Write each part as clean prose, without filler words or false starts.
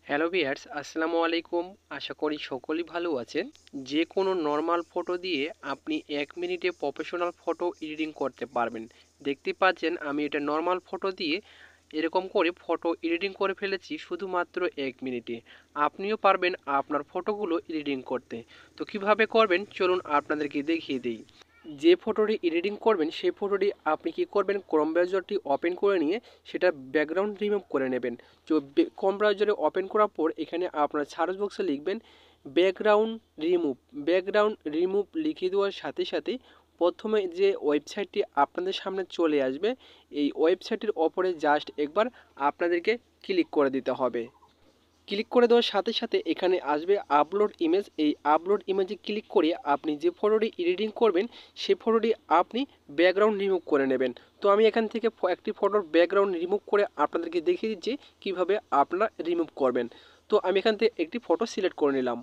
Hello viewers, আসসালামু আলাইকুম। আশা করি সকলেই ভালো আছেন। যে কোনো নর্মাল ফটো দিয়ে আপনি 1 মিনিটে প্রফেশনাল ফটো এডিটিং করতে পারবেন। দেখতে পাচ্ছেন আমি এটা নর্মাল ফটো দিয়ে এরকম করে ফটো এডিটিং করে ফেলেছি শুধুমাত্র 1 মিনিটে। আপনিও পারবেন আপনার ফটোগুলো এডিটিং করতে। তো কিভাবে করবেন চলুন আপনাদেরকে দেখিয়ে দিই। যে ফটোটি এডিটিং করবেন সেই ফটোটি আপনি কি করবেন, ক্রোম ব্রাউজারটি ওপেন করে নিয়ে সেটা ব্যাকগ্রাউন্ড রিমুভ করে নেবেন। তো ক্রোম ব্রাউজারে ওপেন করার পর এখানে আপনার সার্চ বক্সে লিখবেন ব্যাকগ্রাউন্ড রিমুভ। ব্যাকগ্রাউন্ড রিমুভ লিখে দেওয়ার সাথে সাথে প্রথমে যে ওয়েবসাইটটি আপনাদের সামনে চলে আসবে, এই ওয়েবসাইটের ওপরে জাস্ট একবার আপনাদেরকে ক্লিক করে দিতে হবে। ক্লিক করে দেওয়ার সাথে সাথে এখানে আসবে আপলোড ইমেজ। এই আপলোড ইমেজে ক্লিক করে আপনি যে ফটোটি এডিটিং করবেন সেই ফটোটি আপনি ব্যাকগ্রাউন্ড রিমুভ করে নেবেন। তো আমি এখান থেকে একটি ফটোর ব্যাকগ্রাউন্ড রিমুভ করে আপনাদেরকে দেখিয়ে দিচ্ছি কীভাবে আপনারা রিমুভ করবেন। তো আমি এখান থেকে একটি ফটো সিলেক্ট করে নিলাম।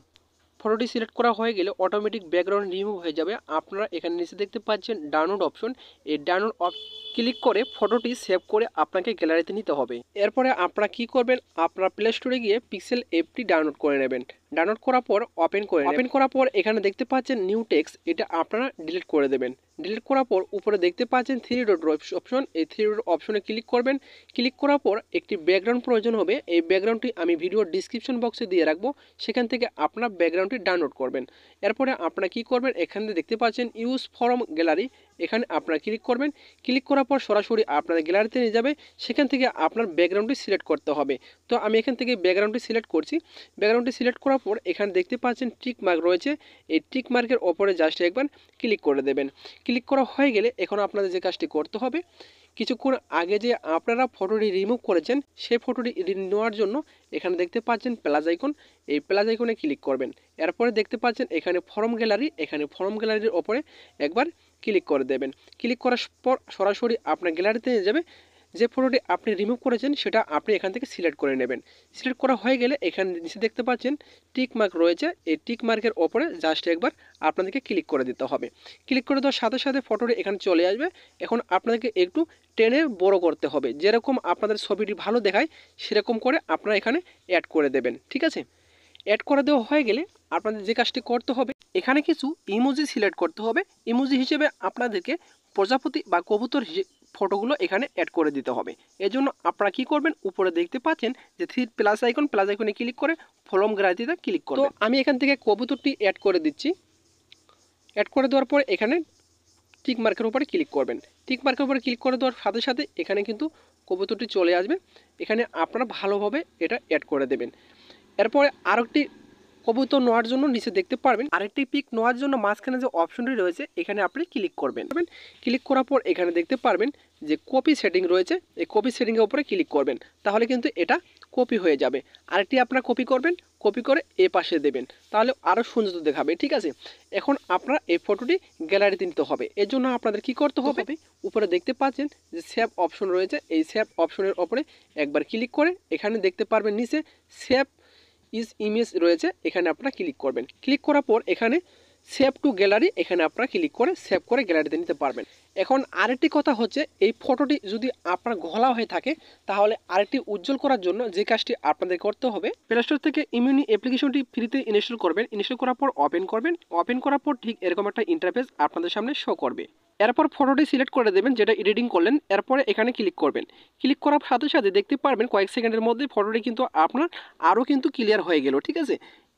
ফটোটি সিলেক্ট করা হয়ে গেলে অটোমেটিক ব্যাকগ্রাউন্ড রিমুভ হয়ে যাবে। আপনারা এখানে নিচে দেখতে পাচ্ছেন ডাউনলোড অপশন। এই ডাউনলোড ক্লিক করে ফটোটি সেভ করে আপনাকে গ্যালারিতে নিতে হবে। এরপরে আপনারা কি করবেন, আপনারা প্লে স্টোরে গিয়ে পিক্সেল অ্যাপটি ডাউনলোড করে নেবেন। ডাউনলোড করার পর ওপেন করার পর এখানে দেখতে পাচ্ছেন নিউ টেক্সট, এটা আপনারা ডিলিট করে দেবেন। ডিলিট করার পর উপরে দেখতে পাচ্ছেন থ্রি ডট অপশন, এই থ্রি ডট অপশনে ক্লিক করবেন। ক্লিক করার পর একটি ব্যাকগ্রাউন্ড প্রয়োজন হবে। এই ব্যাকগ্রাউন্ডটি আমি ভিডিওর ডিসক্রিপশন বক্সে দিয়ে রাখবো, সেখান থেকে আপনারা ব্যাকগ্রাউন্ডটি ডাউনলোড করবেন। এরপরে আপনারা কি করবেন, এখানে দেখতে পাচ্ছেন ইউজ ফ্রম গ্যালারি, এখানে আপনারা ক্লিক করবেন। ক্লিক করার পর সরাসরি আপনাদের গ্যালারিতে নিয়ে যাবে, সেখান থেকে আপনার ব্যাকগ্রাউন্ডটি সিলেক্ট করতে হবে। তো আমি এখান থেকে ব্যাকগ্রাউন্ডটি সিলেক্ট করছি। ব্যাকগ্রাউন্ডটি সিলেক্ট করার পর এখানে দেখতে পাচ্ছেন টিক মার্ক রয়েছে, এই টিক মার্কের ওপরে জাস্ট একবার ক্লিক করে দেবেন। ক্লিক করা হয়ে গেলে এখন আপনাদের যে কাজটি করতে হবে, কিছুক্ষণ আগে যে আপনারা ফটোটি রিমুভ করেছেন সেই ফটোটি নেওয়ার জন্য এখানে দেখতে পাচ্ছেন প্লাস আইকন, এই প্লাস আইকনে ক্লিক করবেন। এরপরে দেখতে পাচ্ছেন এখানে ফর্ম গ্যালারি, এখানে ফর্ম গ্যালারির ওপরে একবার ক্লিক করে দেবেন। ক্লিক করার পর সরাসরি আপনার গ্যালারিতে নিয়ে যাবে। যে ফটোটি আপনি রিমুভ করেছেন সেটা আপনি এখান থেকে সিলেক্ট করে নেবেন। সিলেক্ট করা হয়ে গেলে এখানে নিচে দেখতে পাচ্ছেন টিক মার্ক রয়েছে, এই টিক মার্কের ওপরে জাস্ট একবার আপনাদেরকে ক্লিক করে দিতে হবে। ক্লিক করে দেওয়ার সাথে সাথে ফটোটি এখানে চলে আসবে। এখন আপনাদেরকে একটু টেনে বড় করতে হবে, যেরকম আপনাদের ছবিটি ভালো দেখায় সেরকম করে আপনারা এখানে অ্যাড করে দেবেন। ঠিক আছে, অ্যাড করে দেওয়া হয়ে গেলে আপনাদের যে কাজটি করতে হবে, এখানে কিছু ইমোজি সিলেক্ট করতে হবে। ইমোজি হিসেবে আপনাদেরকে প্রজাপতি বা কবুতর ফটোগুলো এখানে অ্যাড করে দিতে হবে। এজন্য আপনারা কি করবেন, উপরে দেখতে পাচ্ছেন যে থ্রি প্লাস আইকনে ক্লিক করে ফ্রম গ্যালারিতে ক্লিক করবেন। তো আমি এখান থেকে কবুতরটি অ্যাড করে দিচ্ছি। অ্যাড করে দেওয়ার পর এখানে টিক মার্কের উপরে ক্লিক করবেন। টিক মার্কের উপরে ক্লিক করে দেওয়ার সাথে সাথে এখানে কিন্তু কবুতরটি চলে আসবে। এখানে আপনারা ভালোভাবে এটা অ্যাড করে দেবেন। এরপরে আরেকটি কবুতর নেওয়ার জন্য নিচে দেখতে পারবেন আরেকটি পিক নেওয়ার জন্য মাঝখানে যে অপশনটি রয়েছে এখানে আপনি ক্লিক করবেন। ক্লিক করার পর এখানে দেখতে পারবেন যে কপি সেটিং রয়েছে, এই কপি সেটিংয়ের উপরে ক্লিক করবেন, তাহলে কিন্তু এটা কপি হয়ে যাবে। আরেকটি আপনারা কপি করবেন, কপি করে এ পাশে দেবেন, তাহলে আরও সুন্দর দেখাবে। ঠিক আছে, এখন আপনারা এই ফটোটি গ্যালারিতে নিতে হবে। এর জন্য আপনাদের কি করতে হবে, উপরে দেখতে পাচ্ছেন যে সেভ অপশন রয়েছে, এই সেভ অপশনের ওপরে একবার ক্লিক করে এখানে দেখতে পারবেন নিচে সেভ ইজ ইমেজ রয়েছে, এখানে আপনারা ক্লিক করবেন। ক্লিক করার পর এখানে সেভ টু গ্যালারি, এখানে আপনারা ক্লিক করে সেভ করে গ্যালারিতে নিতে পারবেন। এখন আরেকটি কথা হচ্ছে, এই ফটোটি যদি আপনার ঘোলা হয়ে থাকে তাহলে আরেকটি উজ্জ্বল করার জন্য যে কাজটি আপনাদের করতে হবে, প্লে স্টোর থেকে ইমিউনি অ্যাপ্লিকেশনটি ফ্রিতে ইনস্টল করবেন। ইনস্টল করার পর ওপেন করবেন। ওপেন করার পর ঠিক এরকম একটা ইন্টারফেস আপনাদের সামনে শো করবে। এরপর ফটোটি সিলেক্ট করে দেবেন যেটা এডিটিং করলেন। এরপরে এখানে ক্লিক করবেন। ক্লিক করার সাথে সাথে দেখতে পারবেন কয়েক সেকেন্ডের মধ্যে ফটোটি কিন্তু আপনার আরও কিন্তু ক্লিয়ার হয়ে গেল। ঠিক আছে,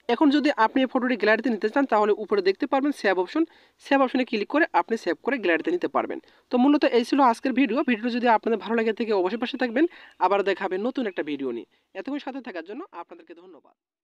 এখন যদি আপনি এই ফটোটি গ্যালারিতে নিতে চান তাহলে উপরে দেখতে পারবেন সেভ অপশন, সেভ অপশনে ক্লিক করে আপনি সেভ করে গ্যালারিতে নিতে পারবেন। তো মূলত এই ছিল আজকের ভিডিওটি যদি আপনাদের ভালো লাগে থেকে অবশ্যই পাশে থাকবেন। আবার দেখাবেন নতুন একটা ভিডিও নিয়ে। এতক্ষণ সাথে থাকার জন্য আপনাদেরকে ধন্যবাদ।